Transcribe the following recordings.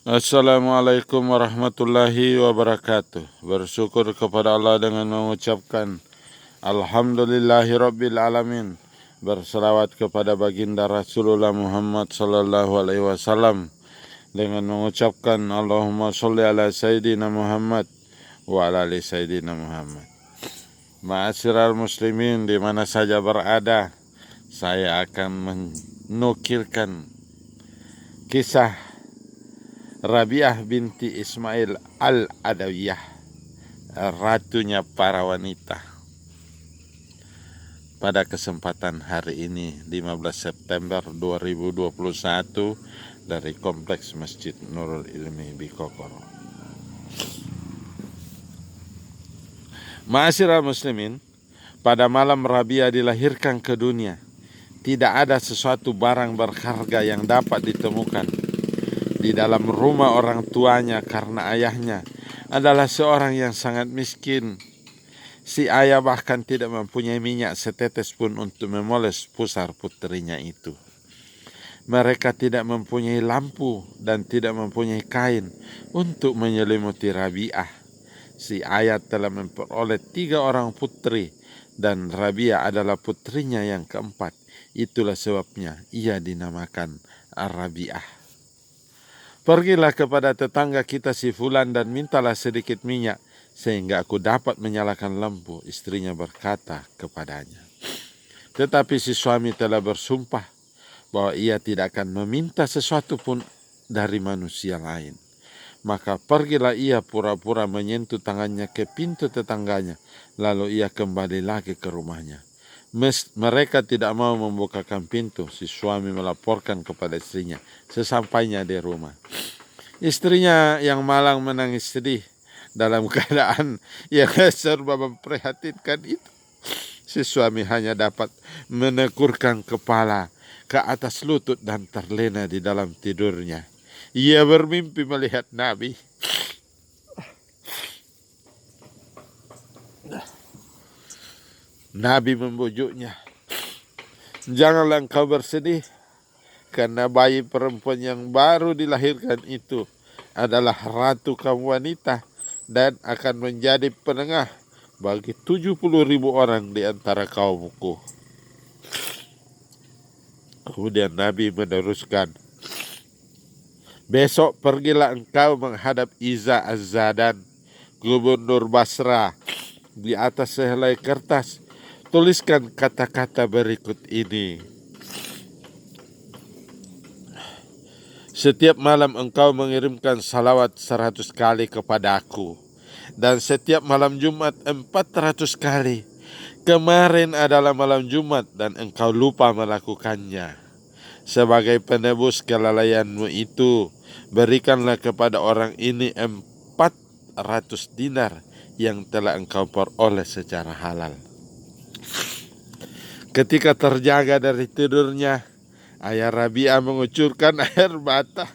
Assalamualaikum warahmatullahi wabarakatuh. Bersyukur kepada Allah dengan mengucapkan Alhamdulillahirabbil alamin. Berselawat kepada baginda Rasulullah Muhammad sallallahu alaihi wasallam dengan mengucapkan Allahumma sholli ala sayyidina Muhammad wa ala ali sayyidina Muhammad. Ma'asyiral muslimin di mana saja berada, saya akan menukilkan kisah Rabi'ah binti Ismail Al-Adawiyah, ratunya para wanita. Pada kesempatan hari ini 15 September 2021 dari Kompleks Masjid Nurul Ilmi Bikokoro. Ma'asyiral muslimin, pada malam Rabi'ah dilahirkan ke dunia, tidak ada sesuatu barang berharga yang dapat ditemukan di dalam rumah orang tuanya karena ayahnya adalah seorang yang sangat miskin. Si ayah bahkan tidak mempunyai minyak setetes pun untuk memoles pusar putrinya itu. Mereka tidak mempunyai lampu dan tidak mempunyai kain untuk menyelimuti Rabi'ah. Si ayah telah memperoleh 3 orang putri dan Rabi'ah adalah putrinya yang keempat. Itulah sebabnya ia dinamakan Rabi'ah. Pergilah kepada tetangga kita si Fulan dan mintalah sedikit minyak sehingga aku dapat menyalakan lampu. Istrinya berkata kepadanya. Tetapi si suami telah bersumpah bahwa ia tidak akan meminta sesuatu pun dari manusia lain. Maka pergilah ia pura-pura menyentuh tangannya ke pintu tetangganya. Lalu ia kembali lagi ke rumahnya. Mereka tidak mau membukakan pintu. Si suami melaporkan kepada istrinya sesampainya di rumah. Istrinya yang malang menangis sedih dalam keadaan yang serba memprihatinkan itu. Si suami hanya dapat menekurkan kepala ke atas lutut dan terlena di dalam tidurnya. Ia bermimpi melihat Nabi. Nabi membujuknya, "Janganlah engkau bersedih, karena bayi perempuan yang baru dilahirkan itu adalah ratu kaum wanita dan akan menjadi penengah bagi 70.000 orang di antara kaumku." Kemudian Nabi meneruskan, "Besok pergilah engkau menghadap Iza Az-Zadan, gubernur Basra. Di atas sehelai kertas tuliskan kata-kata berikut ini. Setiap malam engkau mengirimkan salawat 100 kali kepada aku, dan setiap malam Jumat 400 kali. Kemarin adalah malam Jumat dan engkau lupa melakukannya. Sebagai penebus kelalaianmu itu, berikanlah kepada orang ini 400 dinar yang telah engkau peroleh secara halal." Ketika terjaga dari tidurnya, ayah Rabi'ah mengucurkan air mata.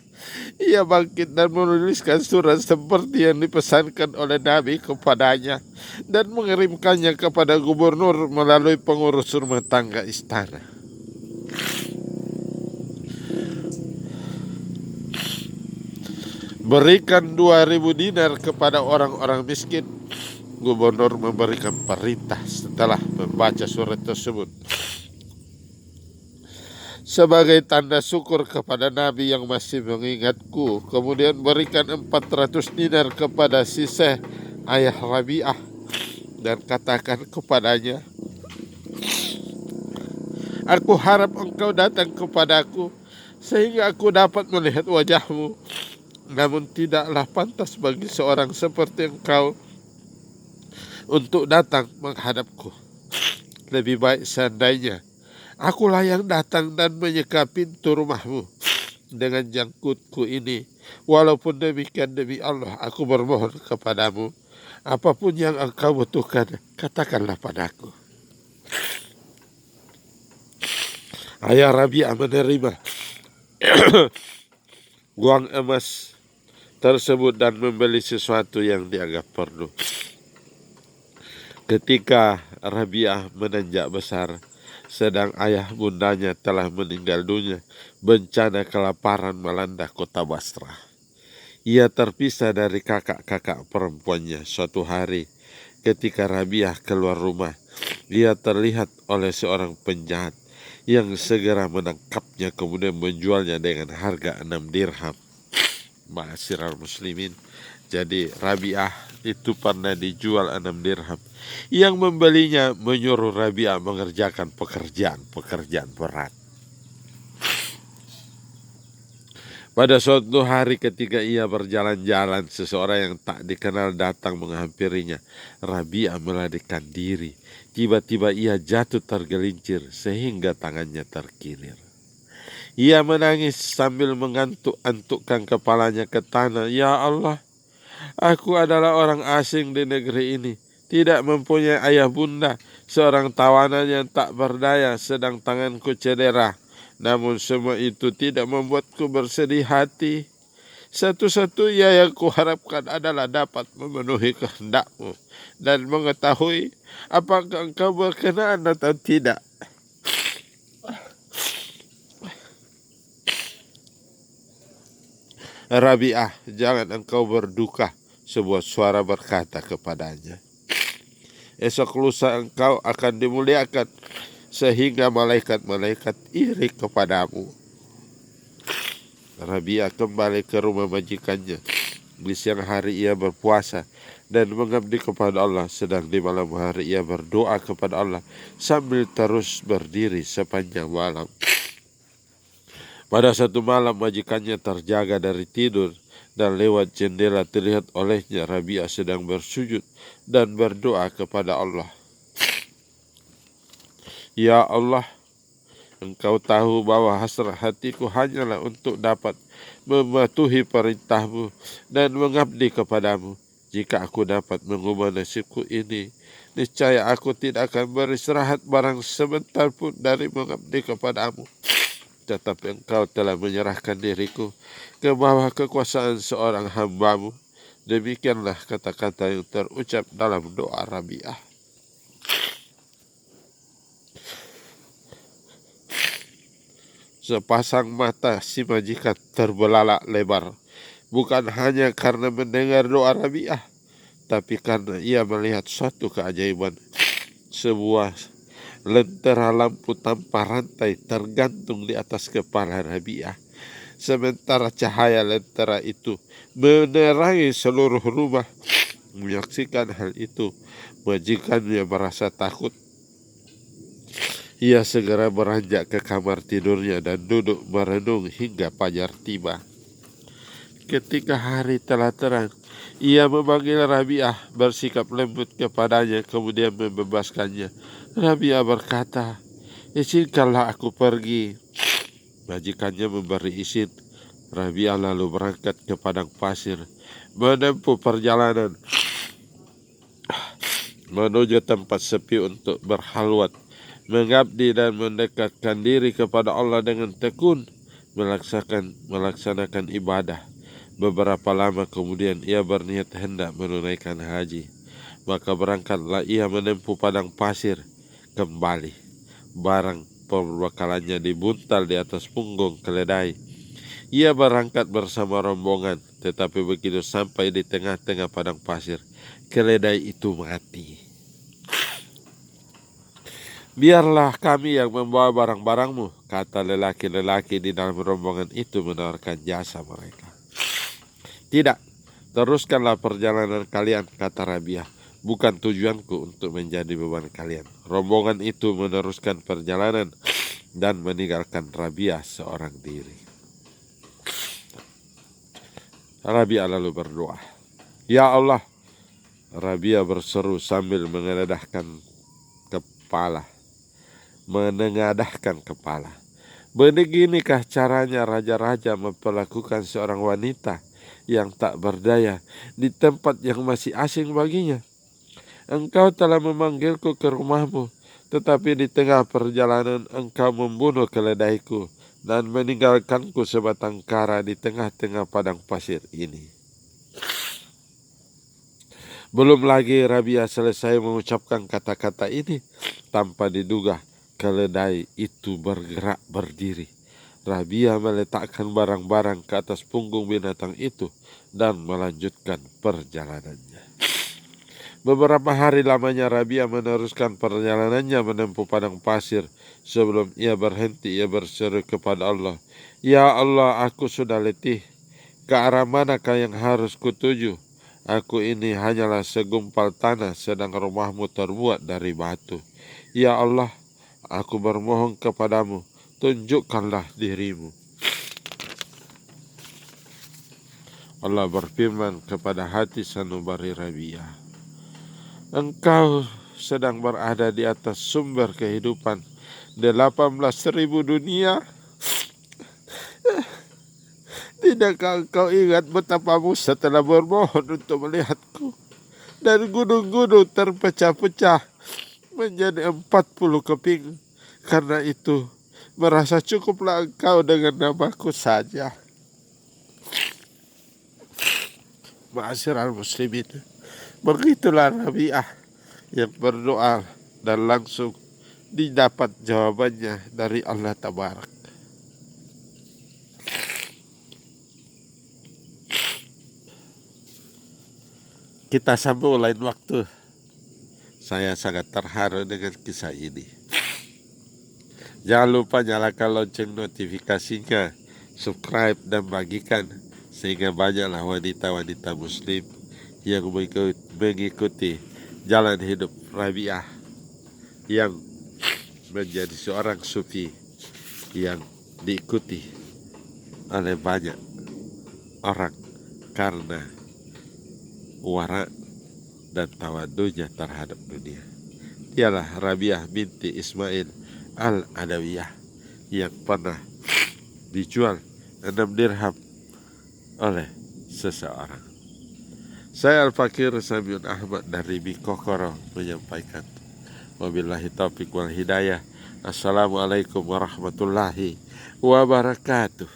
Ia bangkit dan menuliskan surat seperti yang dipesankan oleh Nabi kepadanya dan mengirimkannya kepada gubernur melalui pengurus rumah tangga istana. "Berikan 2.000 dinar kepada orang-orang miskin." Gubernur memberikan perintah setelah membaca surat tersebut. "Sebagai tanda syukur kepada Nabi yang masih mengingatku, kemudian berikan 400 dinar kepada si Syekh ayah Rabi'ah dan katakan kepadanya, aku harap engkau datang kepadaku sehingga aku dapat melihat wajahmu. Namun tidaklah pantas bagi seorang seperti engkau untuk datang menghadapku. Lebih baik seandainya akulah yang datang dan menyeka pintu rumahmu dengan jangkutku ini. Walaupun demikian, demi Allah aku bermohon kepadamu, apapun yang engkau butuhkan, katakanlah padaku." Ayah Rabi'ah menerima uang emas tersebut dan membeli sesuatu yang dianggap perlu. Ketika Rabi'ah menanjak besar, sedang ayah bundanya telah meninggal dunia, bencana kelaparan melanda kota Basra. Ia terpisah dari kakak-kakak perempuannya. Suatu hari ketika Rabiah keluar rumah, ia terlihat oleh seorang penjahat yang segera menangkapnya kemudian menjualnya dengan harga 6 dirham. Ma'asyiral muslimin, jadi Rabiah itu pernah dijual 6 dirham. Yang membelinya menyuruh Rabiah mengerjakan pekerjaan berat. Pada suatu hari ketika ia berjalan-jalan, seseorang yang tak dikenal datang menghampirinya. Rabiah melarikan diri. Tiba-tiba ia jatuh tergelincir sehingga tangannya terkilir. Ia menangis sambil mengantuk-antukkan kepalanya ke tanah. Ya Allah, aku adalah orang asing di negeri ini. Tidak mempunyai ayah bunda, seorang tawanan yang tak berdaya, sedang tanganku cedera. Namun semua itu tidak membuatku bersedih hati. Satu-satunya yang kuharapkan adalah dapat memenuhi kehendakmu dan mengetahui apakah engkau berkenan atau tidak. Rabiah, jangan engkau berduka. Sebuah suara berkata kepadanya, esok lusa engkau akan dimuliakan sehingga malaikat-malaikat iri kepadamu. Rabiah kembali ke rumah majikannya. Di siang hari ia berpuasa dan mengabdi kepada Allah, sedang di malam hari ia berdoa kepada Allah sambil terus berdiri sepanjang malam. Pada satu malam majikannya terjaga dari tidur dan lewat jendela terlihat olehnya Rabiah sedang bersujud dan berdoa kepada Allah. Ya Allah, Engkau tahu bahwa hasrat hatiku hanyalah untuk dapat mematuhi perintahmu dan mengabdi kepadamu. Jika aku dapat mengubah nasibku ini, niscaya aku tidak akan beristirahat barang sebentar pun dari mengabdi kepadamu. Tetapi engkau telah menyerahkan diriku ke bawah kekuasaan seorang hambamu. Demikianlah kata-kata yang terucap dalam doa Rabiah. Sepasang mata si majikan terbelalak lebar, bukan hanya karena mendengar doa Rabiah, tapi karena ia melihat suatu keajaiban. Sebuah lentera lampu tanpa rantai tergantung di atas kepala Rabiah. Sementara cahaya lentera itu menerangi seluruh rumah. Menyaksikan hal itu, majikannya merasa takut. Ia segera beranjak ke kamar tidurnya dan duduk merenung hingga fajar tiba. Ketika hari telah terang, ia memanggil Rabiah, bersikap lembut kepadanya, kemudian membebaskannya. Rabiah berkata, izinkanlah aku pergi. Majikannya memberi izin. Rabiah lalu berangkat ke padang pasir, menempuh perjalanan menuju tempat sepi untuk berhalwat, mengabdi dan mendekatkan diri kepada Allah dengan tekun, melaksanakan ibadah. Beberapa lama kemudian ia berniat hendak menunaikan haji. Maka berangkatlah ia menempuh padang pasir kembali. Barang perbekalannya dibuntal di atas punggung keledai. Ia berangkat bersama rombongan, tetapi begitu sampai di tengah-tengah padang pasir, keledai itu mati. Biarlah kami yang membawa barang-barangmu, kata lelaki-lelaki di dalam rombongan itu menawarkan jasa mereka. Tidak, teruskanlah perjalanan kalian, kata Rabiah. Bukan tujuanku untuk menjadi beban kalian. Rombongan itu meneruskan perjalanan dan meninggalkan Rabiah seorang diri. Rabiah lalu berdoa, ya Allah. Rabiah berseru sambil menengadahkan kepala. Beginikah caranya raja-raja memperlakukan seorang wanita yang tak berdaya di tempat yang masih asing baginya? Engkau telah memanggilku ke rumahmu, tetapi di tengah perjalanan engkau membunuh keledaiku dan meninggalkanku sebatang kara di tengah-tengah padang pasir ini. Belum lagi Rabiah selesai mengucapkan kata-kata ini, tanpa diduga keledai itu bergerak berdiri. Rabia meletakkan barang-barang ke atas punggung binatang itu dan melanjutkan perjalanannya. Beberapa hari lamanya Rabia meneruskan perjalanannya menempuh padang pasir. Sebelum ia berhenti, ia berseru kepada Allah, "Ya Allah, aku sudah letih. Ke arah manakah yang harus kutuju? Aku ini hanyalah segumpal tanah, sedang rumahmu terbuat dari batu. Ya Allah, aku bermohon kepadamu, tunjukkanlah dirimu." Allah berfirman kepada hati sanubari Rabia, "Engkau sedang berada di atas sumber kehidupan 18.000 dunia. Tidakkah engkau ingat betapa Musa telah bermohon untuk melihatku? Dan gunung-gunung terpecah-pecah menjadi 40 keping. Karena itu, merasa cukuplah engkau dengan namaku saja." Ma'asyiral muslimin, begitulah Rabi'ah yang berdoa dan langsung didapat jawabannya dari Allah Tabarak. Kita sambung lain waktu. Saya sangat terharu dengan kisah ini. Jangan lupa nyalakan lonceng notifikasinya, subscribe dan bagikan, sehingga banyaklah wanita-wanita muslim yang mengikuti jalan hidup Rabi'ah, yang menjadi seorang sufi yang diikuti oleh banyak orang karena wara dan tawadunya terhadap dunia. Dialah Rabi'ah binti Ismail Al-Adawiyah yang pernah dijual 6 dirham oleh seseorang. Saya Al-Fakir Samiun Ahmad dari Bikokoro menyampaikan. Wabillahi taufiq wal hidayah. Assalamualaikum warahmatullahi wabarakatuh.